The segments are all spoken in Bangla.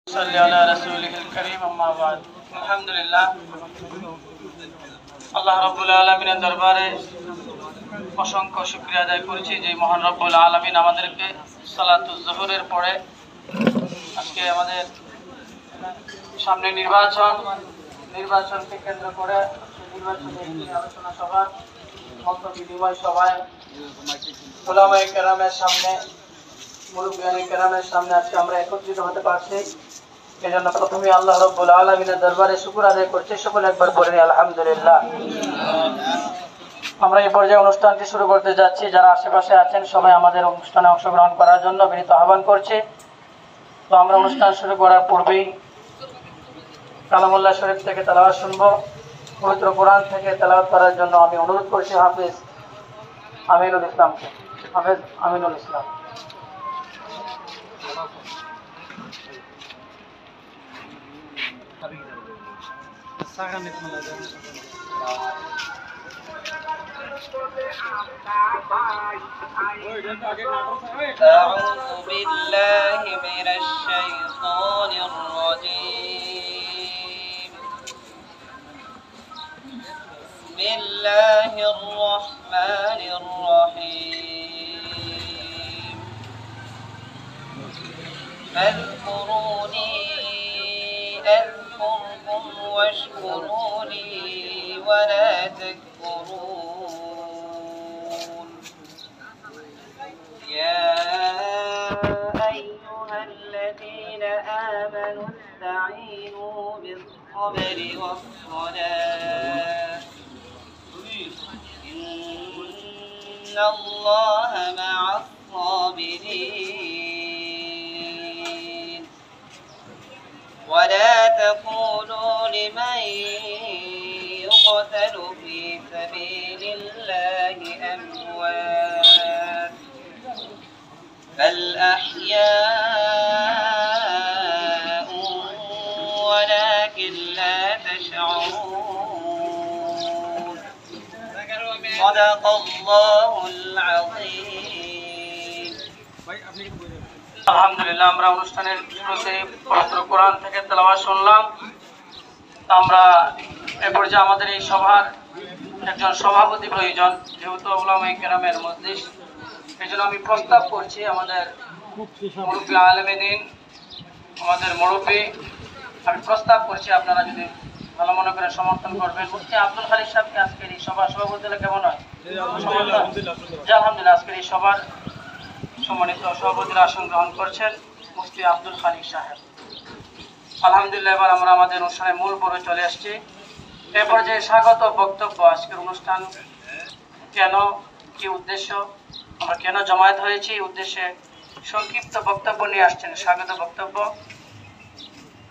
صلی علی رسوله الكریم اما بعد আলহামদুলিল্লাহ আল্লাহ রাব্বুল আলামিনের দরবারে অসংখ্য শুকরিয়া আদায় করছি যে মহান রব্বুল আলামিন আমাদেরকে সালাতুল জোহরের পরে আজকে আমাদের সামনে নির্বাচনকে কেন্দ্র করে নির্বাচনের আলোচনা সভা মত বিনিময় সভায় উলামায়ে কেরামের সামনে মুরব্বিয়ানে কেরামের সামনে আজকে আমরা একত্রিত হতে পারছি। এজন্য প্রথমে আল্লাহ রাব্বুল আলামিনের দরবারে শুকর আদায় করছি। সকলে একবার বলেন আলহামদুলিল্লাহ। আমরা এই পর্যায়ে অনুষ্ঠানটি শুরু করতে যাচ্ছি। যারা আশেপাশে আছেন সবাই আমাদের অনুষ্ঠানে অংশগ্রহণ করার জন্য বিনীত আহ্বান করছি। তো আমরা অনুষ্ঠান শুরু করার পূর্বেই কালামুল্লাহ শরীফ থেকে তেলাওয়াত শুনবো। পবিত্র কোরআন থেকে তেলাওয়াত করার জন্য আমি অনুরোধ করছি হাফেজ আমিনুল ইসলামকে। হাফেজ আমিনুল ইসলাম। أعوذ بالله من الشيطان الرجيم. بسم الله الرحمن الرحيم. فاذكروني أذكركم واشكروا لي ولا تكفرون. يا أيها الذين آمنوا استعينوا بالصبر والصلاة إن الله مع الصابرين. ولا تقولوا لمن يقتل في سبيل الله أموات بل أحياء ولكن لا تشعرون. صدق الله العظيم. আলহামদুলিল্লাহ আমরা অনুষ্ঠানের শুরুতে পবিত্র কোরআন থেকে তেলাওয়াত শুনলাম। আমরা এ পর্যায়ে আমাদের এই সভার একজন সভাপতি প্রয়োজন, যেহেতু উলামায়ে কেরামের মজলিস। এই জন্য আমি প্রস্তাব করছি আমাদের মুরব্বী আলেমে দ্বীন, আমাদের মুরব্বী, আমি প্রস্তাব করছি আপনারা যদি ভালো মনে করে সমর্থন করবেন। মুফতি আব্দুল খালিক সাহেবকে আজকের এই সভা সভাপতি হলে কেমন হয়? আলহামদুলিল্লাহ। আজকের এই সভার সম্মানিত সভাপতিরা আসন গ্রহণ করছেন মুফতি আব্দুল খালিক সাহেব। আলহামদুলিল্লাহ। এবার আমরা আমাদের অনুষ্ঠানের মূল পর্বে চলে আসছি। এ পর্যায়ে স্বাগত বক্তব্য। আজকের অনুষ্ঠান কেন, কি উদ্দেশ্য, আমরা কেন জমায়েত হয়েছি, এই উদ্দেশ্যে সংক্ষিপ্ত বক্তব্য নিয়ে আসছেন, স্বাগত বক্তব্য।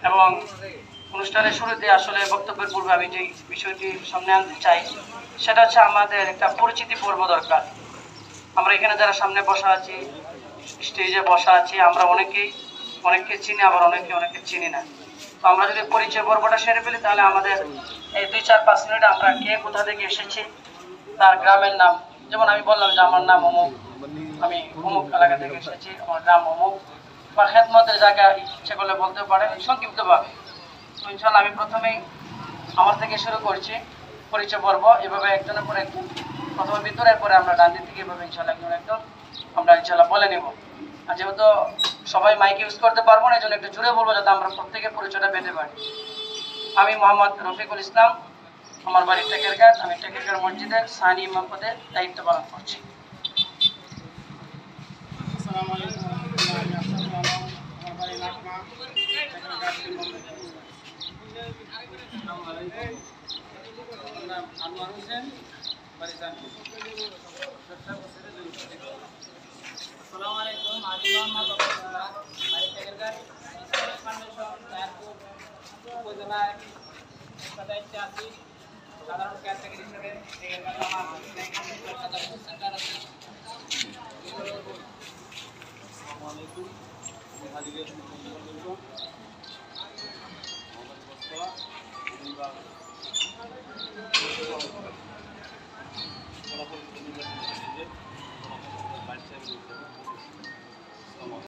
এবং অনুষ্ঠানের শুরুতে আসলে বক্তব্যের পূর্বে আমি যে বিষয়টি সামনে আনতে চাই সেটা হচ্ছে আমাদের একটা পরিচিতি পর্ব দরকার। আমরা এখানে যারা সামনে বসা আছি, স্টেজে বসা আছি, আমরা অনেককে চিনি, আবার অনেকে চিনি না। তো আমরা যদি পরিচয় পর্বটা সেরে ফেলি তাহলে আমাদের এই 2-4-5 মিনিট আমরা কে কোথা থেকে এসেছি, তার গ্রামের নাম, যেমন আমি বললাম যে আমার নাম অমুক, আমি অমুক এলাকা থেকে এসেছি, আমার গ্রাম অমুক, বা খেদমতের জায়গা ইচ্ছে করলে বলতে পারে সংক্ষিপ্তভাবে। তো ইনশাল্লাহ আমি প্রথমেই আমার থেকে শুরু করছি পরিচয় পর্ব। এভাবে একজনের পর একজন, প্রথমে ভিতরের পরে আমরা ডান দিক থেকে এভাবে ইনশাল্লাহ একজন আমরা ইনশাল্লাহ বলে নেব। আর যেহেতু সবাই মাইক ইউজ করতে পারবো না, এই জন্য একটু জুড়ে বলবো যাতে আমরা প্রত্যেকে পরিচয়টা পেতে পারি। আমি মোহাম্মদ রফিকুল ইসলাম, আমার বাড়ি টেকেরঘাট। আমি টেকেরঘাট মসজিদের সানি ইমাম পদে দায়িত্ব পালন করছি। আসসালামু আলাইকুম। আমার বাড়ি নাকমা, টেকেরঘাট আনোয়ার হোসেন, বাড়ি জানপুর। আসসালামু আলাইকুম। আমি মোহাম্মদ আব্দুল্লাহ, বাড়ি টেকেরঘাট ফাউন্ডেশন জানপুর উপজেলায় দায়িত্বে আছি, সাধারণ কেয়ারটেকার হিসেবে। টেকেরঘাট আমার সেন্টার আছে। আসসালামু আলাইকুম। আমি হাজির